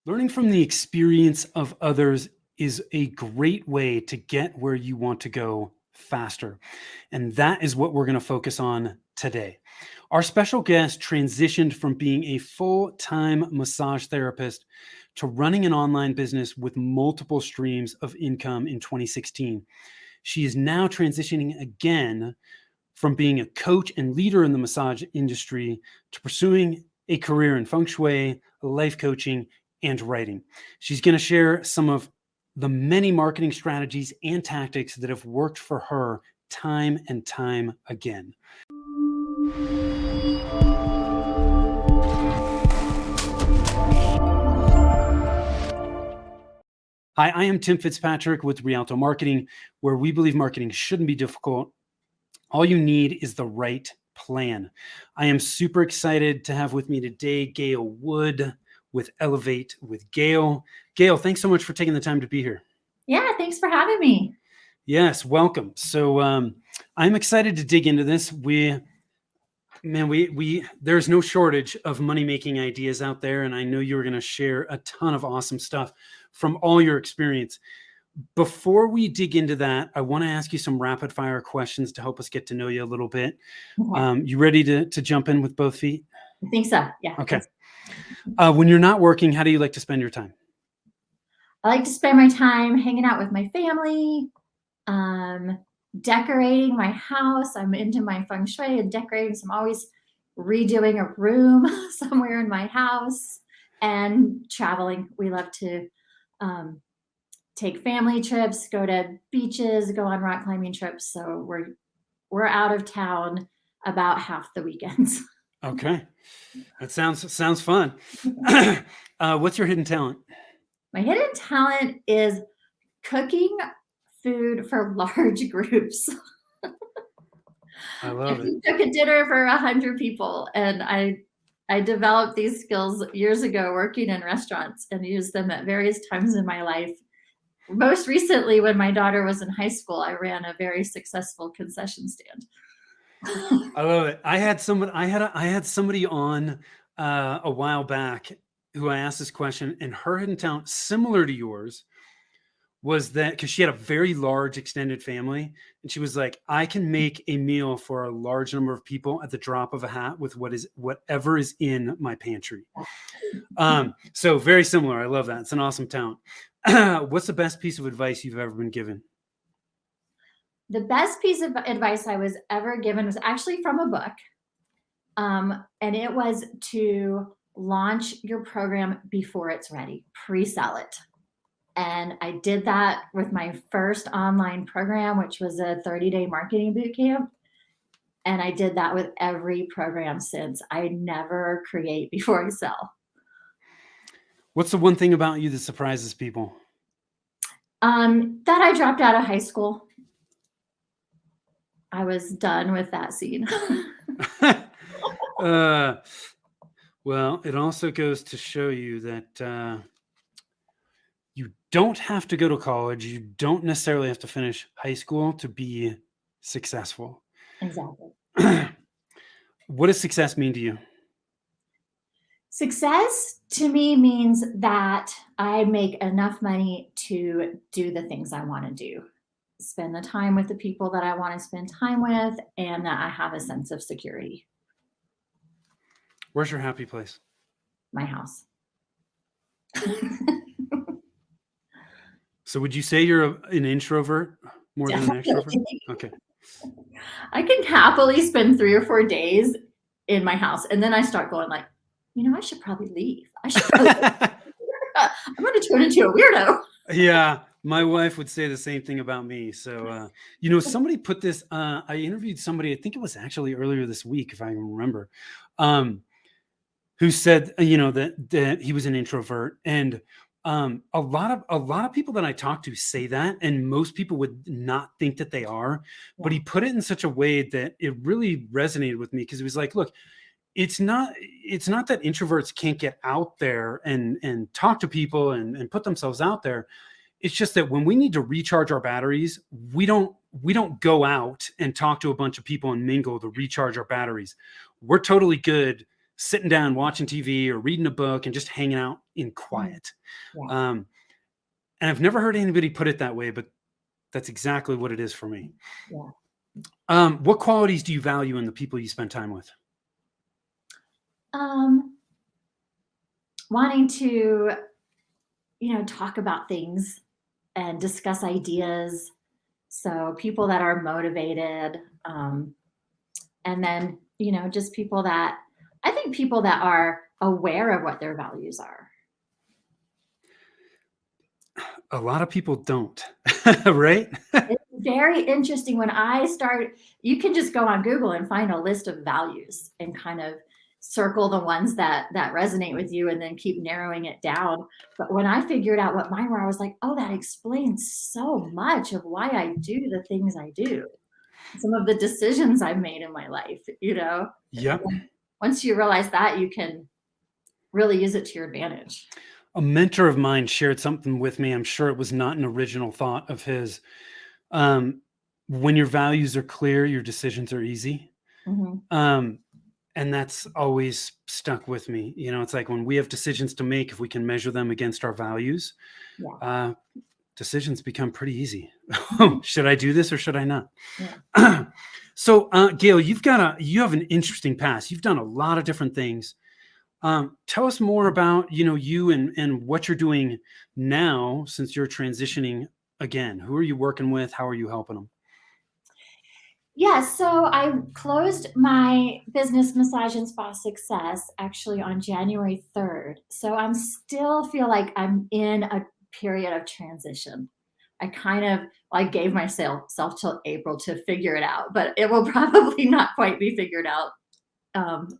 Learning from the experience of others is a great way to get where you want to go faster. And that is what we're going to focus on today. Our special guest transitioned from being a full-time massage therapist to running an online business with multiple streams of income in 2016. She is now transitioning again from being a coach and leader in the massage industry to pursuing a career in Feng Shui, life coaching, and writing. She's going to share some of the many marketing strategies and tactics that have worked for her time and time again. Hi, I am Tim Fitzpatrick with Rialto Marketing, where we believe marketing shouldn't be difficult. All you need is the right plan. I am super excited to have with me today Gael Wood with Elevate with Gael. Gael, thanks so much for taking the time to be here. Yeah, thanks for having me. Yes, welcome. So I'm excited to dig into this. There's no shortage of money-making ideas out there, and I know you're going to share a ton of awesome stuff from all your experience. Before we dig into that, I want to ask you some rapid fire questions to help us get to know you a little bit. Okay. You ready to jump in with both feet? I think so. Yeah. Okay. When you're not working, how do you like to spend your time? I like to spend my time hanging out with my family, decorating my house. I'm into my Feng Shui and decorating, so I'm always redoing a room somewhere in my house, and traveling. We love to take family trips, go to beaches, go on rock climbing trips. So we're out of town about half the weekends. Okay, that sounds fun. What's your hidden talent? My hidden talent is cooking food for large groups. I love it. We took a dinner for 100 people, and I developed these skills years ago working in restaurants and used them at various times in my life. Most recently, when my daughter was in high school, I ran a very successful concession stand. I love it. I had somebody on a while back who I asked this question, and her hidden talent, similar to yours, was that because she had a very large extended family, and she was like, I can make a meal for a large number of people at the drop of a hat with whatever is in my pantry. So very similar. I love that. It's an awesome talent. What's the best piece of advice you've ever been given? The best piece of advice I was ever given was actually from a book. And it was to launch your program before it's ready, pre-sell it. And I did that with my first online program, which was a 30-day marketing boot camp. And I did that with every program since. I never create before I sell. What's the one thing about you that surprises people? That I dropped out of high school. I was done with that scene. Well, it also goes to show you that you don't have to go to college. You don't necessarily have to finish high school to be successful. Exactly. What does success mean to you? Success to me means that I make enough money to do the things I want to do, spend the time with the people that I want to spend time with, and that I have a sense of security. Where's your happy place? My house. So would you say you're an introvert more than an extrovert? Okay. I can happily spend 3 or 4 days in my house, and then I start going like, I should probably leave. I'm going to turn into a weirdo. Yeah, my wife would say the same thing about me. So, somebody put this, I interviewed somebody, I think it was actually earlier this week, if I can remember, who said, that he was an introvert. And a lot of people that I talk to say that, and most people would not think that they are, but he put it in such a way that it really resonated with me, because it was like, look, it's not that introverts can't get out there and talk to people and put themselves out there. It's just that when we need to recharge our batteries, we don't go out and talk to a bunch of people and mingle to recharge our batteries. We're totally good sitting down, watching TV or reading a book and just hanging out in Mm. quiet. Yeah. And I've never heard anybody put it that way, but that's exactly what it is for me. Yeah. What qualities do you value in the people you spend time with? Um, Wanting to, talk about things and discuss ideas. So people that are motivated, and then, just people that are aware of what their values are. A lot of people don't, right? It's very interesting when I start, you can just go on Google and find a list of values and kind of circle the ones that resonate with you and then keep narrowing it down. But when I figured out what mine were, I was like, oh, that explains so much of why I do the things I do. Some of the decisions I've made in my life. Yep. Once you realize that, you can really use it to your advantage. A mentor of mine shared something with me. I'm sure it was not an original thought of his. Um, when your values are clear, your decisions are easy. Mhm. And that's always stuck with me. It's like when we have decisions to make, if we can measure them against our values, Yeah. decisions become pretty easy. Mhm. Should I do this or should I not? Yeah. So, Gail, you have an interesting past. You've done a lot of different things. Tell us more about, you and what you're doing now since you're transitioning again. Who are you working with? How are you helping them? Yeah, so I closed my business Massage and Spa Success actually on January 3rd. So I'm still feel like I'm in a period of transition. I gave myself till April to figure it out, but it will probably not quite be figured out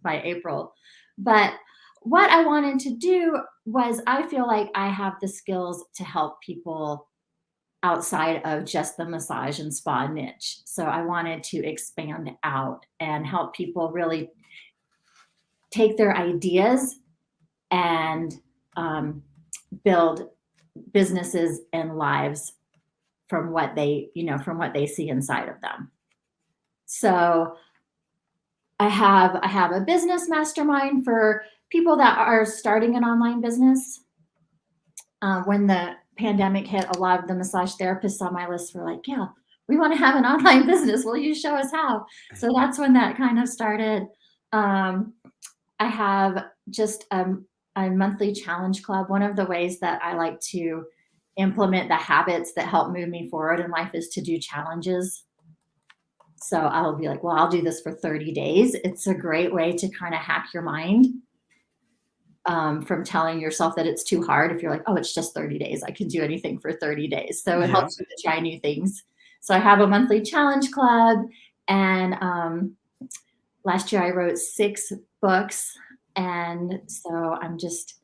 by April. But what I wanted to do was I feel like I have the skills to help people outside of just the massage and spa niche. So I wanted to expand out and help people really take their ideas and build businesses and lives from what they see inside of them. So I have a business mastermind for people that are starting an online business. When the pandemic hit, a lot of the massage therapists on my list were like, yeah, we want to have an online business. Will you show us how? So that's when that kind of started. I have just a monthly challenge club. One of the ways that I like to implement the habits that help move me forward in life is to do challenges. So I'll be like, well, I'll do this for 30 days. It's a great way to kind of hack your mind from telling yourself that it's too hard. If you're like, oh, it's just 30 days, I can do anything for 30 days. So it Yeah. helps you to try new things. So I have a monthly challenge club. And last year I wrote 6 books. And so I'm just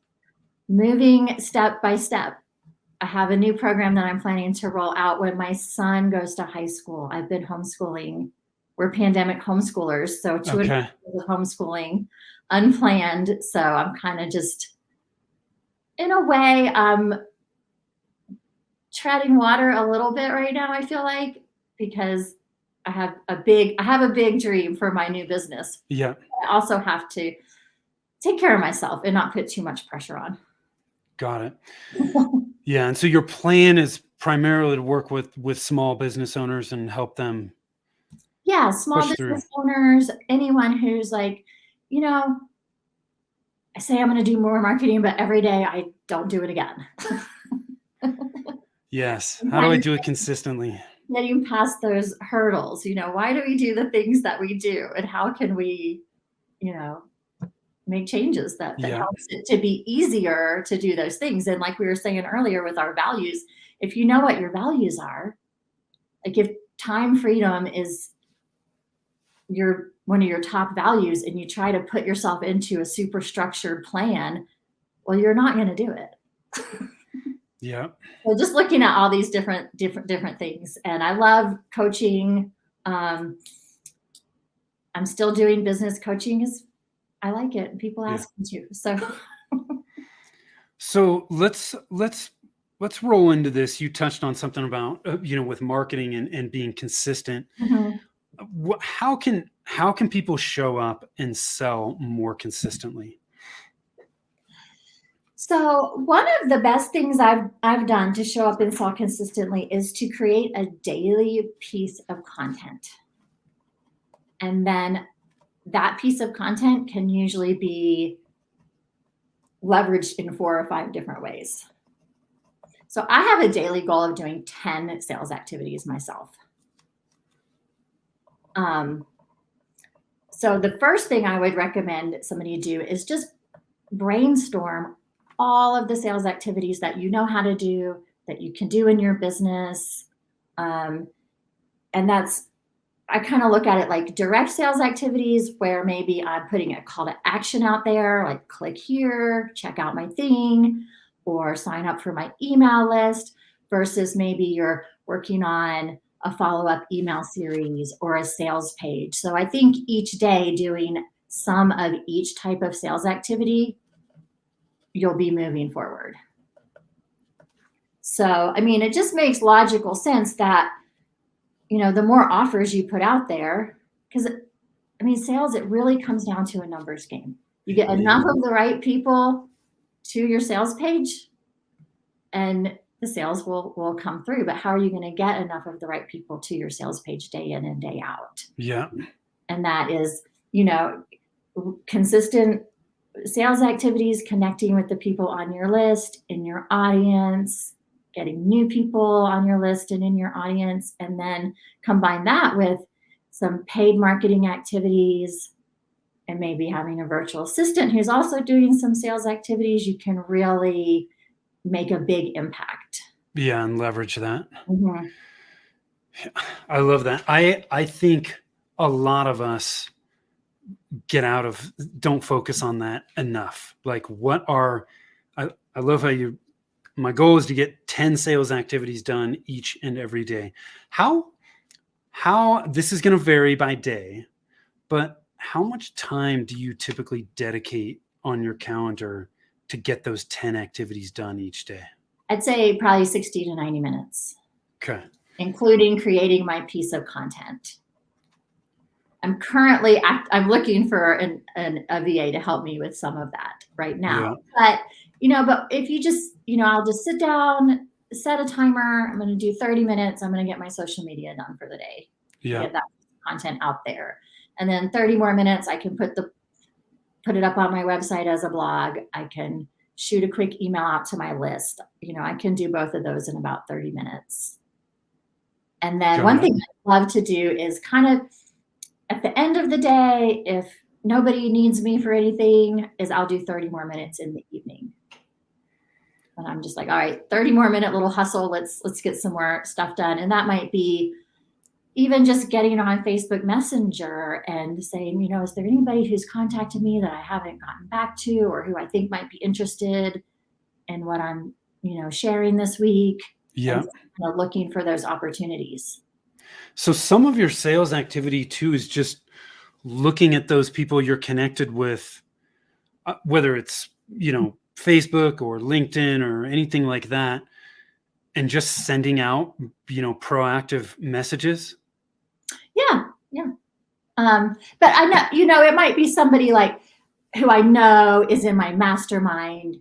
moving step by step. I have a new program that I'm planning to roll out when my son goes to high school. I've been homeschooling. We're pandemic homeschoolers. So 2.5 Okay. years of homeschooling unplanned. So I'm kind of just, in a way, treading water a little bit right now, I feel like, because I have a big dream for my new business. Yeah. I also have to take care of myself and not put too much pressure on. Got it. Yeah. And so your plan is primarily to work with small business owners and help them Yeah, small push through. business owners, anyone who's like, you know, I say I'm going to do more marketing, but every day I don't do it again. Yes. And How do kind I of do it consistently? getting past those hurdles. Why do we do the things that we do, and how can we, you know, make changes that Yeah. helps it to be easier to do those things. And like we were saying earlier with our values, if you know what your values are, like if time freedom is one of your top values and you try to put yourself into a super structured plan, well, you're not going to do it. Yeah. So just looking at all these different things. And I love coaching. I'm still doing business coaching because I like it and people Yeah. ask me to. So let's roll into this. You touched on something about with marketing and being consistent. Mhm. how can people show up and sell more consistently? So one of the best things I've done to show up and sell consistently is to create a daily piece of content. And then that piece of content can usually be leveraged in 4 or 5 different ways. So I have a daily goal of doing 10 sales activities myself. So the first thing I would recommend somebody do is just brainstorm all of the sales activities that you know how to do, that you can do in your business. And I kind of look at it like direct sales activities where maybe I'm putting a call to action out there, like click here, check out my thing, or sign up for my email list, versus maybe you're working on a follow-up email series or a sales page. So I think each day doing some of each type of sales activity, you'll be moving forward. So, I mean, it just makes logical sense that, the more offers you put out there, because I mean, sales, it really comes down to a numbers game. You get enough of the right people to your sales page and the sales will come through. But how are you going to get enough of the right people to your sales page day in and day out? Yeah. And that is, consistent sales activities, connecting with the people on your list, in your audience, getting new people on your list and in your audience, and then combine that with some paid marketing activities and maybe having a virtual assistant who's also doing some sales activities. You can really make a big impact. Yeah, and leverage that. Mm-hmm. I love that. I think a lot of us don't focus on that enough. Like I love how my goal is to get 10 sales activities done each and every day. How this is going to vary by day, but how much time do you typically dedicate on your calendar to get those 10 activities done each day? I'd say probably 60 to 90 minutes. Okay. Including creating my piece of content. I'm currently looking for a VA to help me with some of that right now. Yeah. But if you just, I'll just sit down, set a timer. I'm going to do 30 minutes. I'm going to get my social media done for the day. Yeah. Get that content out there. And then 30 more minutes, I can put it up on my website as a blog. I can shoot a quick email out to my list. I can do both of those in about 30 minutes. And then one thing I love to do is kind of at the end of the day, if nobody needs me for anything, is I'll do 30 more minutes in the evening. And I'm just like, all right, 30 more minute little hustle. Let's get some more stuff done. And that might be even just getting on Facebook Messenger and saying, is there anybody who's contacted me that I haven't gotten back to, or who I think might be interested in what I'm, sharing this week? Yeah. And looking for those opportunities. So some of your sales activity too is just looking at those people you're connected with, whether it's, Facebook or LinkedIn or anything like that, and just sending out, proactive messages. Yeah. But I know, it might be somebody like who I know is in my mastermind,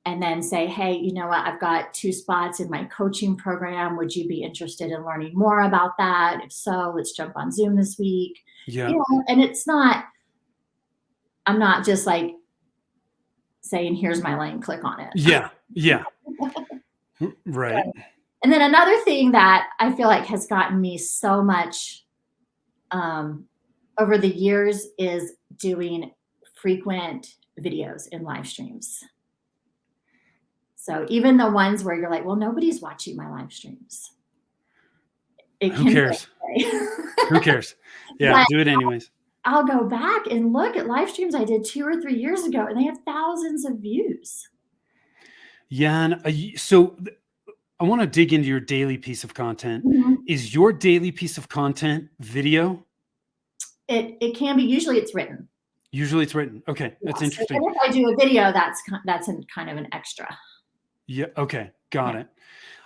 and then say, hey, you know what? I've got 2 spots in my coaching program. Would you be interested in learning more about that? If so, let's jump on Zoom this week. Yeah. And I'm not just like saying, here's my link, click on it. Yeah. Right. And then another thing that I feel like has gotten me so much over the years is doing frequent videos in live streams. So even the ones where you're like, well, nobody's watching my live streams. Who cares? Who cares? Yeah, do it anyways. I'll go back and look at live streams I did 2 or 3 years ago, and they have thousands of views. Yeah, and so I want to dig into your daily piece of content. Mm-hmm. Is your daily piece of content video? It can be. Usually it's written. Usually it's written. Okay, that's interesting. And if I do a video, that's kind of an extra. Yeah. Okay. Got it.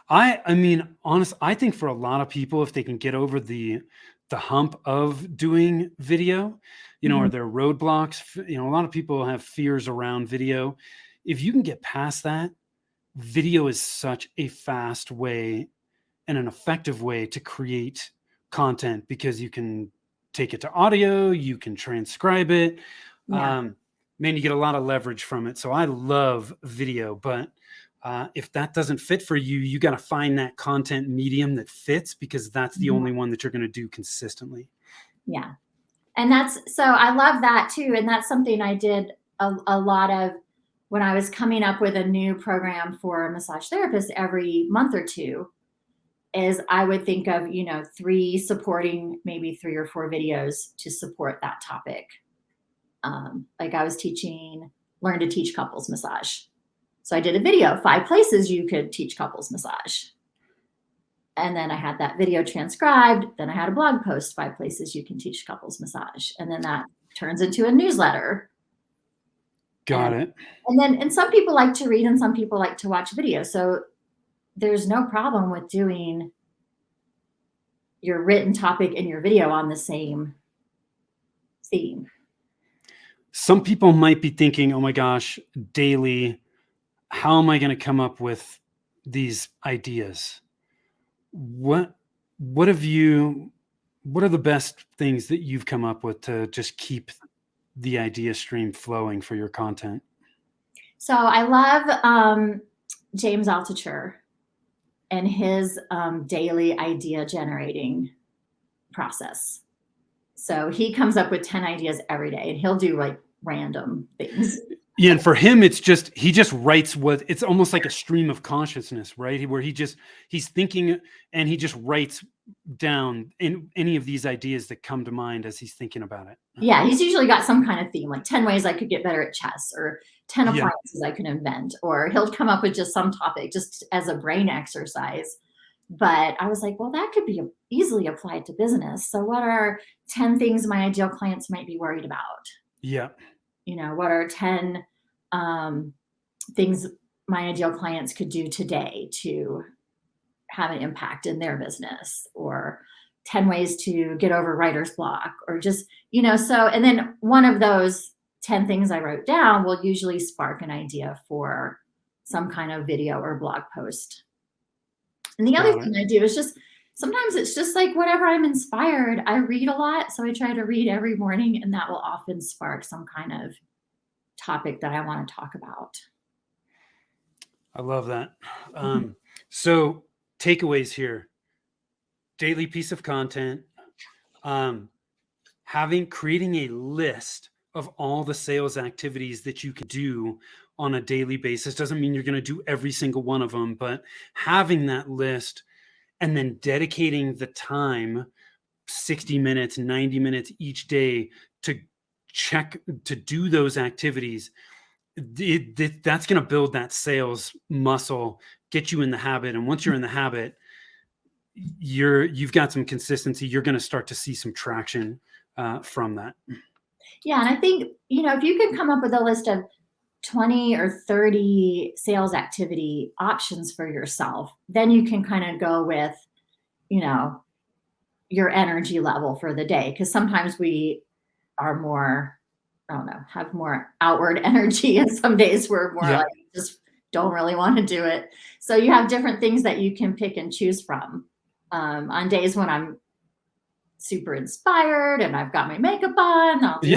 I mean, honestly, I think for a lot of people, if they can get over the the hump of doing video? Are there roadblocks? A lot of people have fears around video. If you can get past that, video is such a fast way and an effective way to create content, because you can take it to audio, you can transcribe it. Yeah. Man, you get a lot of leverage from it. So I love video, but if that doesn't fit for you, you got to find that content medium that fits, because that's the only one that you're going to do consistently. Yeah. And so I love that too. And that's something I did a lot of when I was coming up with a new program for a massage therapist every month or two, is I would think of, maybe 3 or 4 videos to support that topic. Like I was learn to teach couples massage. So I did a video, 5 places you could teach couples massage. And then I had that video transcribed. Then I had a blog post, 5 places you can teach couples massage. And then that turns into a newsletter. Got it. And some people like to read and some people like to watch video. So there's no problem with doing your written topic and your video on the same theme. Some people might be thinking, oh my gosh, daily, how am I going to come up with these ideas? What are the best things that you've come up with to just keep the idea stream flowing for your content? So I love James Altucher and his daily idea generating process. So he comes up with 10 ideas every day, and he'll do like random things. Yeah, and for him, he just writes it's almost like a stream of consciousness, right? Where he's thinking and he just writes down in any of these ideas that come to mind as he's thinking about it. Yeah, he's usually got some kind of theme, like 10 ways I could get better at chess, or 10 appliances I could invent, or he'll come up with just some topic just as a brain exercise. But I was like, well, that could be easily applied to business. So what are 10 things my ideal clients might be worried about? Yeah. What are 10 things my ideal clients could do today to have an impact in their business, or 10 ways to get over writer's block, or just, and then one of those 10 things I wrote down will usually spark an idea for some kind of video or blog post. And the other thing I do is sometimes it's just like whatever I'm inspired. I read a lot, so I try to read every morning, and that will often spark some kind of topic that I want to talk about. I love that. So takeaways here: daily piece of content, creating a list of all the sales activities that you can do on a daily basis. Doesn't mean you're going to do every single one of them, but having that list and then dedicating the time, 60 minutes, 90 minutes each day to do those activities. That's going to build that sales muscle, get you in the habit. And once you're in the habit, you've got some consistency. You're going to start to see some traction from that. Yeah. And I think, if you can come up with a list of 20 or 30 sales activity options for yourself, then you can kind of go with, your energy level for the day. Because sometimes we are more, have more outward energy. And some days we're more like, just don't really want to do it. So you have different things that you can pick and choose from. On days when I'm super inspired and I've got my makeup on, I'll do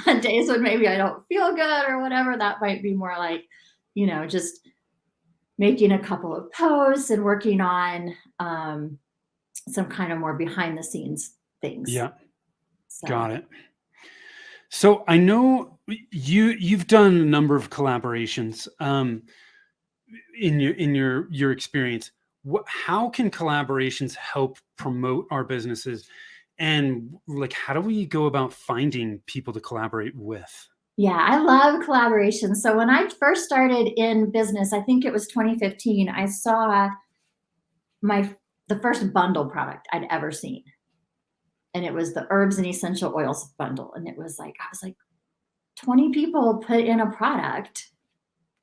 on days when maybe I don't feel good or whatever, that might be more like, just making a couple of posts and working on some kind of more behind the scenes things. Yeah. So. Got it. So I know you've done a number of collaborations in your experience. How can collaborations help promote our businesses? And how do we go about finding people to collaborate with? Yeah, I love collaboration. So when I first started in business, I think it was 2015, I saw the first bundle product I'd ever seen. And it was the herbs and essential oils bundle. And it was I was like, 20 people put in a product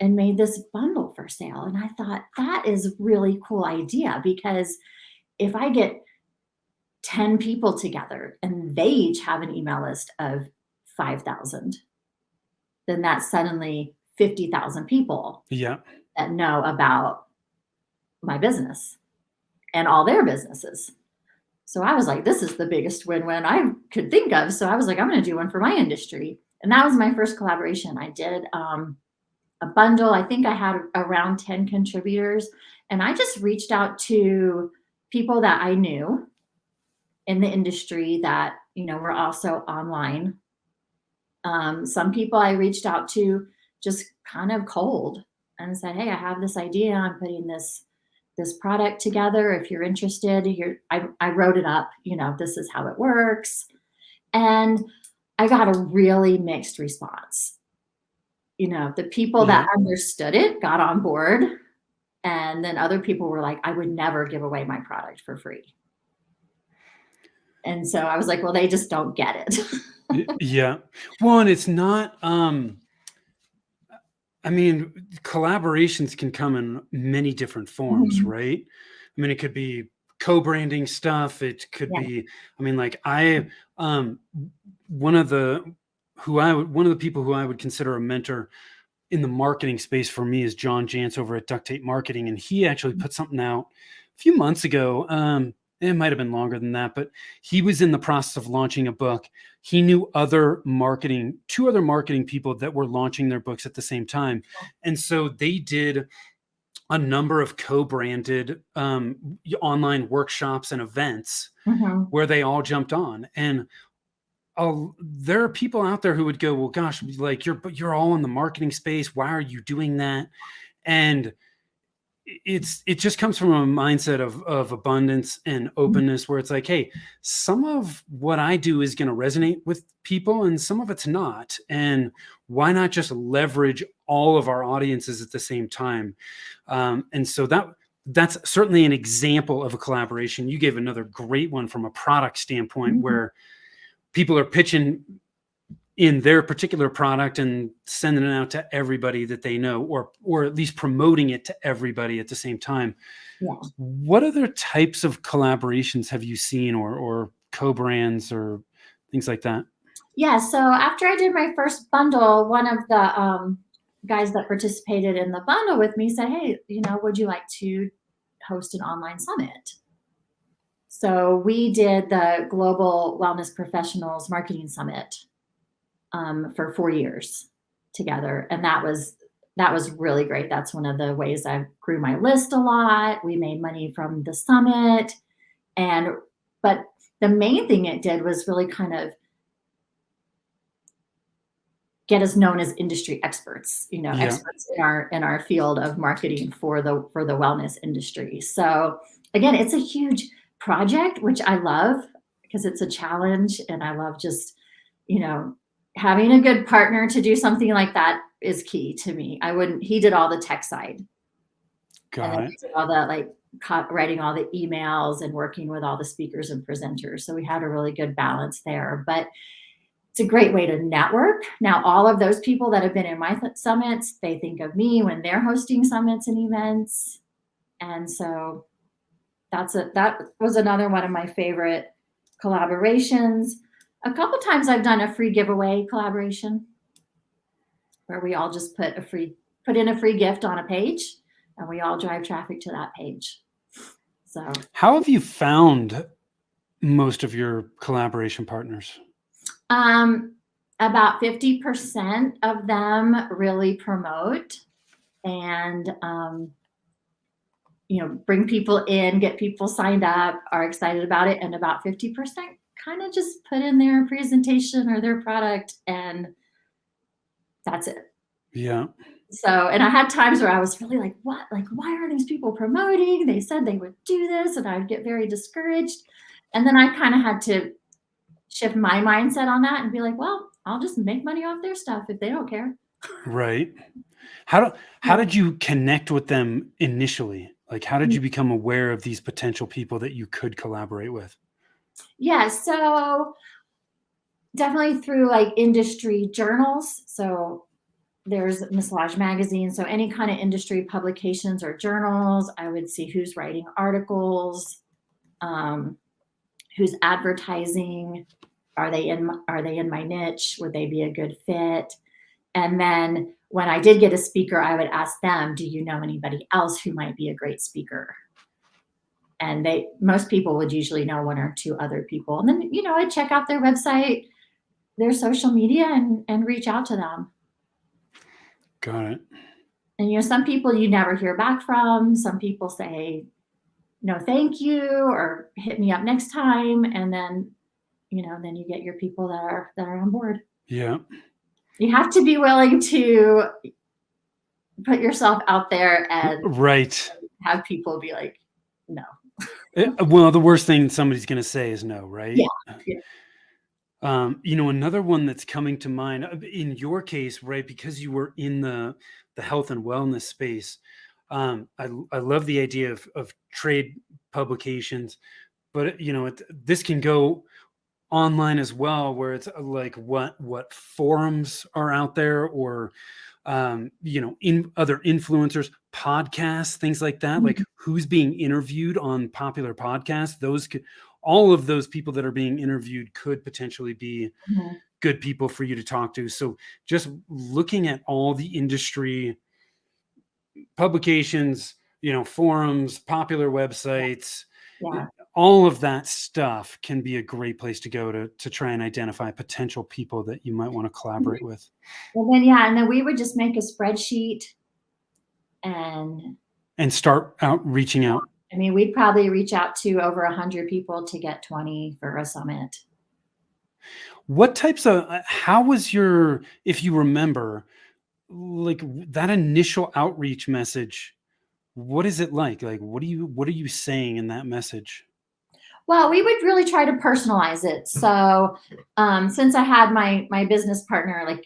and made this bundle for sale. And I thought, that is a really cool idea, because if I get 10 people together and they each have an email list of 5,000, then that's suddenly 50,000 people Yeah. that know about my business and all their businesses. So I was like, this is the biggest win-win I could think of. So I was like, I'm going to do one for my industry. And that was my first collaboration. I did a bundle. I think I had around 10 contributors. And I just reached out to people that I knew in the industry that, were also online. Some people I reached out to just kind of cold and said, hey, I have this idea. I'm putting this product together. If you're interested, here, I wrote it up, this is how it works. And I got a really mixed response. The people that understood it got on board. And then other people were like, I would never give away my product for free. And so I was like, well, they just don't get it. Yeah. Well, and it's not, I mean, collaborations can come in many different forms, Mhm. right? I mean, it could be co-branding stuff. It could Yeah. be, I mean, like one of the people who I would consider a mentor in the marketing space for me is John Jantz over at Duct Tape Marketing. And he actually put something out a few months ago. It might have been longer than that, but he was in the process of launching a book. He knew two other marketing people that were launching their books at the same time. And so they did a number of co-branded online workshops and events Mhm. where they all jumped on. And there are people out there who would go, well, gosh, like you're all in the marketing space. Why are you doing that? And it just comes from a mindset of abundance and openness where it's like, hey, some of what I do is going to resonate with people and some of it's not. And why not just leverage all of our audiences at the same time? And so that's certainly an example of a collaboration. You gave another great one from a product standpoint Mhm. where people are pitching in their particular product and sending it out to everybody that they know, or at least promoting it to everybody at the same time. Yeah. What other types of collaborations have you seen, or co-brands or things like that? Yeah. So after I did my first bundle, one of the guys that participated in the bundle with me said, hey, would you like to host an online summit? So we did the Global Wellness Professionals Marketing Summit for 4 years together. And that was really great. That's one of the ways I grew my list a lot. We made money from the summit. But the main thing it did was really kind of get us known as industry experts, Yeah. experts in our field of marketing for the wellness industry. So again, it's a huge project, which I love because it's a challenge, and I love just, having a good partner to do something like that is key to me. He did all the tech side, and then Got I it. did all the writing all the emails and working with all the speakers and presenters. So we had a really good balance there, but it's a great way to network. Now, all of those people that have been in my summits, they think of me when they're hosting summits and events. And so that was another one of my favorite collaborations. A couple times I've done a free giveaway collaboration where we all just put in a free gift on a page and we all drive traffic to that page. So How have you found most of your collaboration partners? about 50% of them really promote and bring people in, get people signed up, are excited about it, and about 50% kind of just put in their presentation or their product, and that's it. Yeah. So, and I had times where I was really like, what? Like, why are these people promoting? They said they would do this, and I'd get very discouraged. And then I kind of had to shift my mindset on that and be like, well, I'll just make money off their stuff if they don't care. Right. How did you connect with them initially? Like, how did you become aware of these potential people that you could collaborate with? Yeah, so definitely through like industry journals. So there's Massage Magazine. So any kind of industry publications or journals, I would see who's writing articles, who's advertising? Are they in my niche? Would they be a good fit? And then when I did get a speaker, I would ask them, do you know anybody else who might be a great speaker? And most people would usually know one or two other people. And then, I'd check out their website, their social media, and reach out to them. Got it. And, some people you never hear back from. Some people say, no, thank you, or hit me up next time. And then, then you get your people that are on board. Yeah. You have to be willing to put yourself out there and right. have people be like, no. Well, the worst thing somebody's going to say is no, right? Yeah. Another one that's coming to mind in your case, right? Because you were in the health and wellness space. I love the idea of trade publications, but this can go online as well, where it's like what forums are out there, or in other influencers, podcasts, things like that. Mm-hmm. Like who's being interviewed on popular podcasts. All of those people that are being interviewed could potentially be good people for you to talk to. So just looking at all the industry publications, forums, popular websites, all of that stuff can be a great place to go to try and identify potential people that you might want to collaborate with. And then we would just make a spreadsheet and start reaching out. I mean, we'd probably reach out to over 100 people to get 20 for a summit. What types of, how was your, if you remember, like that initial outreach message, what is it like? Like, what are you saying in that message? Well, we would really try to personalize it. So since I had my business partner, like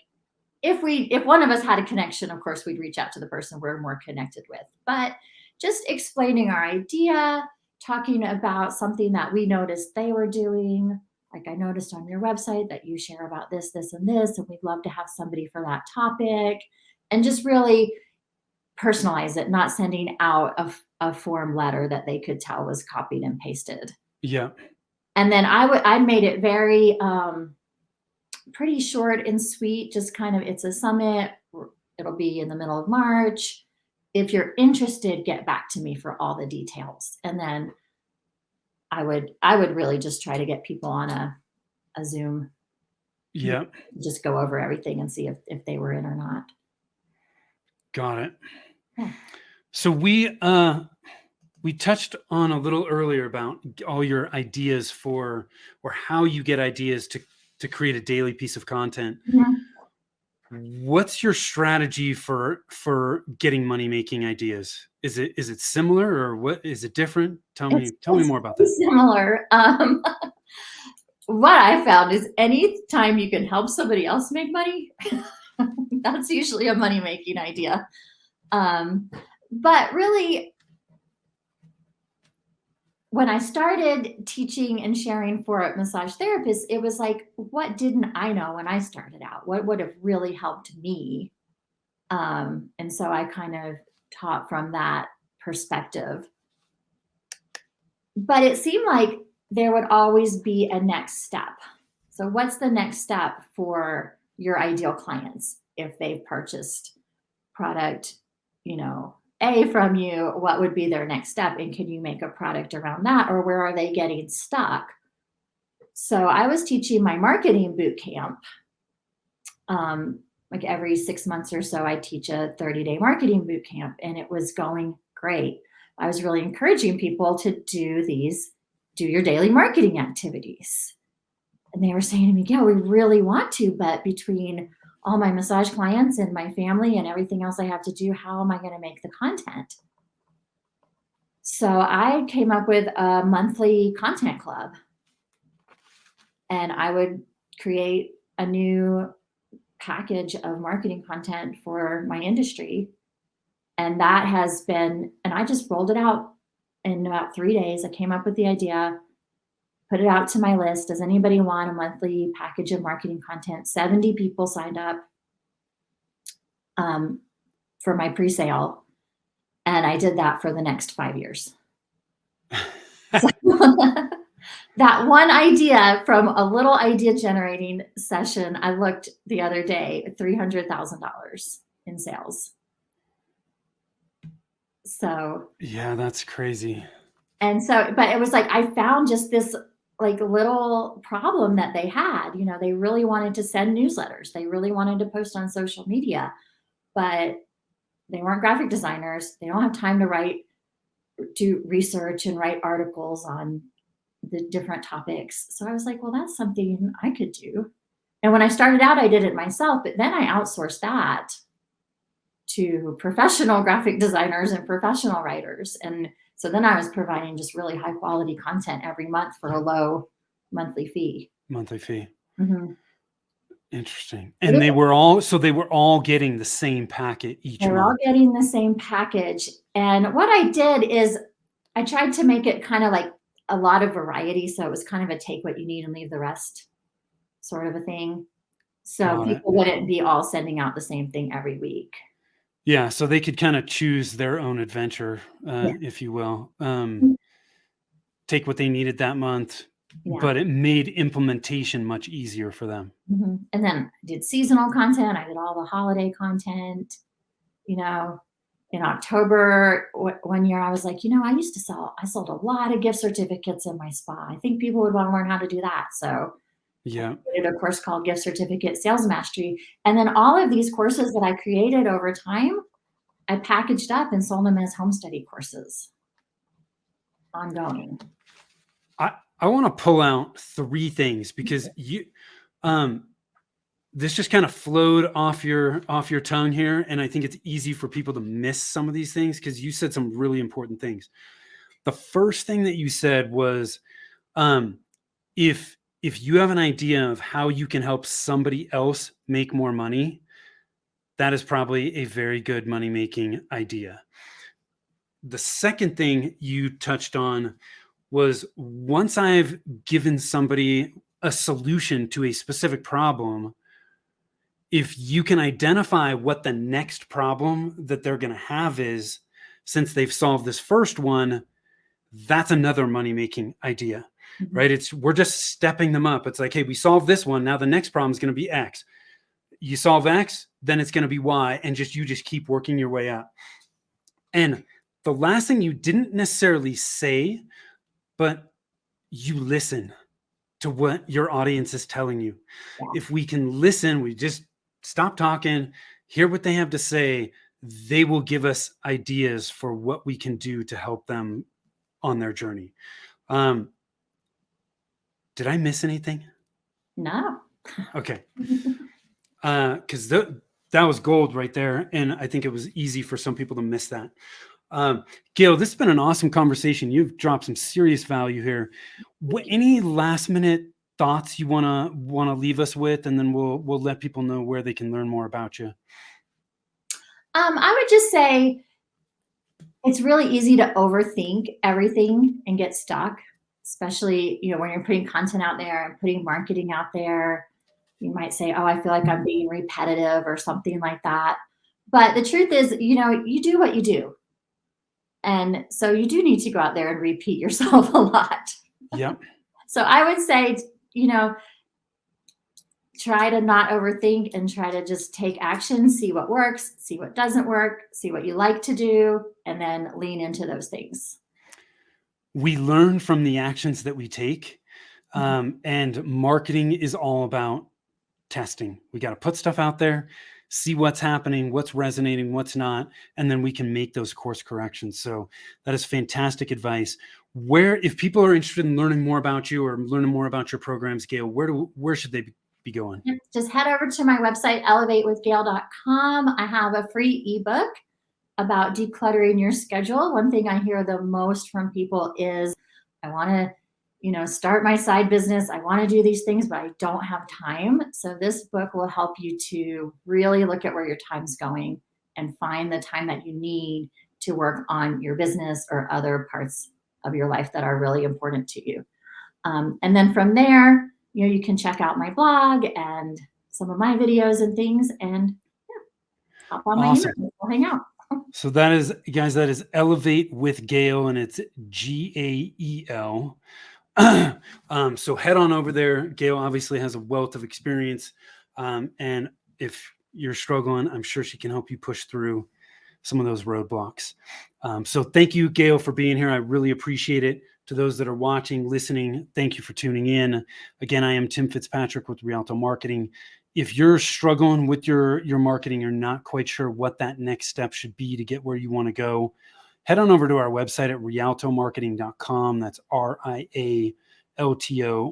if one of us had a connection, of course, we'd reach out to the person we're more connected with. But just explaining our idea, talking about something that we noticed they were doing. Like, I noticed on your website that you share about this, this, and this, and we'd love to have somebody for that topic. And just really personalize it, not sending out a form letter that they could tell was copied and pasted. Yeah. And then I made it very pretty short and sweet, just kind of, it's a summit. It'll be in the middle of March. If you're interested, get back to me for all the details. And then I would really just try to get people on a Zoom. Yeah. Just go over everything and see if they were in or not. Got it. Yeah. So we touched on a little earlier about all your ideas for, or how you get ideas to create a daily piece of content. Mm-hmm. What's your strategy for getting money-making ideas? Is it similar, or what is it different? Tell me more about that. Similar. What I found is anytime you can help somebody else make money, that's usually a money-making idea. But really, when I started teaching and sharing for massage therapists, it was like, what didn't I know when I started out? What would have really helped me? And so I kind of taught from that perspective. But it seemed like there would always be a next step. So what's the next step for your ideal clients if they've purchased product, A from you? What would be their next step? And can you make a product around that? Or where are they getting stuck? So I was teaching my marketing boot camp. Like every 6 months or so, I teach a 30-day marketing boot camp, and it was going great. I was really encouraging people to do your daily marketing activities. And they were saying to me, yeah, we really want to, but between all my massage clients and my family and everything else I have to do, how am I going to make the content? So I came up with a monthly content club, and I would create a new package of marketing content for my industry. And that has been, and I just rolled it out in about 3 days. I came up with the idea, put it out to my list. Does anybody want a monthly package of marketing content? 70 people signed up for my pre-sale. And I did that for the next 5 years. That one idea from a little idea generating session, I looked the other day, $300,000 in sales. So, Yeah, that's crazy. and so, but it was like, I found just this like little problem that they had. You know, they really wanted to send newsletters, they really wanted to post on social media, but they weren't graphic designers. They don't have time to do research and write articles on the different topics. So I was like, well, that's something I could do. And when I started out, I did it myself, but then I outsourced that to professional graphic designers and professional writers. And so then I was providing just really high quality content every month for a low monthly fee. Monthly fee. Mhm. Interesting. And they were all getting the same packet each They were all month. getting the same package. And what I did is I tried to make it kind of like a lot of variety. So it was kind of a take what you need and leave the rest sort of a thing. So Got it. people wouldn't be all sending out the same thing every week. Yeah, so they could kind of choose their own adventure, Yeah. if you will. Mm. Take what they needed that month, Yeah. but it made implementation much easier for them. And then I did seasonal content. I did all the holiday content. You know, in October, one year I was like, I sold a lot of gift certificates in my spa. I think people would want to learn how to do that. So Yeah. I did a course called Gift Certificate Sales Mastery. And then all of these courses that I created over time, I packaged up and sold them as home study courses ongoing. I want to pull out 3 things because this just kind of flowed off your tongue here, and I think it's easy for people to miss some of these things because you said some really important things. The first thing that you said was, if you have an idea of how you can help somebody else make more money, that is probably a very good money making idea. The second thing you touched on was, once I've given somebody a solution to a specific problem, if you can identify what the next problem that they're going to have is, since they've solved this first one, that's another money making idea, right? We're just stepping them up. It's like, hey, we solved this one. Now the next problem is going to be X. You solve X, then it's going to be Y, and you just keep working your way up. And the last thing you didn't necessarily say, but you listen to what your audience is telling you. Yeah. If we can listen, we just stop talking, hear what they have to say, they will give us ideas for what we can do to help them on their journey. Did I miss anything? No. Okay. Because that was gold right there. And I think it was easy for some people to miss that. Gail, this has been an awesome conversation. You've dropped some serious value here. Any last minute thoughts you want to leave us with, and then we'll let people know where they can learn more about you? I would just say it's really easy to overthink everything and get stuck, especially, when you're putting content out there and putting marketing out there. You might say, oh, I feel like I'm being repetitive or something like that. But the truth is, you do what you do. And so you do need to go out there and repeat yourself a lot. Yep. So I would say, try to not overthink and try to just take action, see what works, see what doesn't work, see what you like to do, and then lean into those things. We learn from the actions that we take. And marketing is all about testing. We got to put stuff out there, see what's happening, what's resonating, what's not, and then we can make those course corrections. So that is fantastic advice. If people are interested in learning more about you or learning more about your programs, Gail, where should they be going? Just head over to my website, elevatewithgail.com. I have a free ebook about decluttering your schedule. One thing I hear the most from people is, I want to start my side business. I want to do these things, but I don't have time. So this book will help you to really look at where your time's going and find the time that you need to work on your business or other parts of your life that are really important to you. And then from there, you can check out my blog and some of my videos and things, and hop on my internet. We'll hang out. So that is, guys, that is Elevate with Gail, and it's Gael. So head on over there. Gail obviously has a wealth of experience. And if you're struggling, I'm sure she can help you push through some of those roadblocks. So thank you, Gail, for being here. I really appreciate it. To those that are watching, listening, thank you for tuning in. Again, I am Tim Fitzpatrick with Rialto Marketing. If you're struggling with your marketing, you're not quite sure what that next step should be to get where you want to go, head on over to our website at rialtomarketing.com. That's RIALTO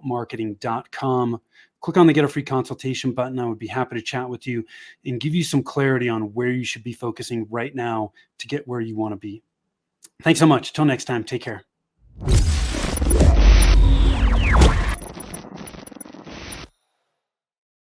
marketing.com. Click on the Get a Free Consultation button. I would be happy to chat with you and give you some clarity on where you should be focusing right now to get where you want to be. Thanks so much. Till next time, take care.